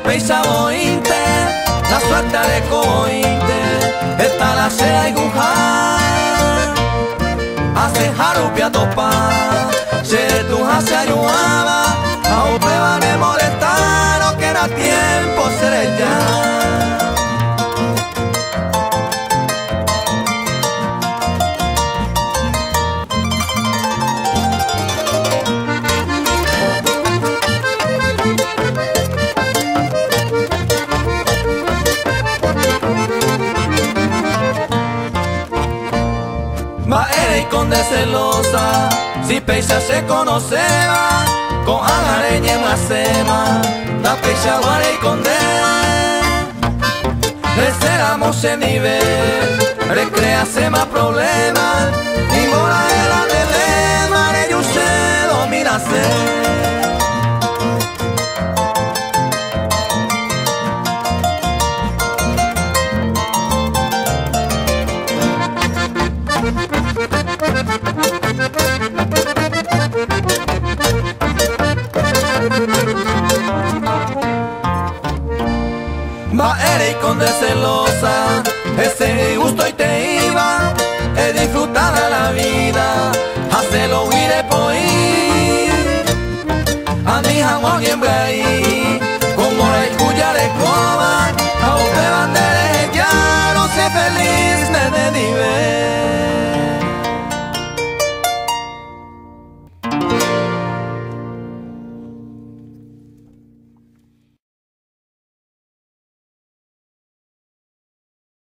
peisa bointe, la suerte de cointe, esta la sea y gujar, hace jarupia topa, se tu hace ayuaba, a usted van a molestar, no que era tiempo seré ya. Va y conde celosa, si peisa se conoceba, con agareña más sema, la peisa guare y conde. Reseramos el nivel, recrease más problemas, y mora de la dilema, de usted dominase. Va y conde celosa, ese gusto y te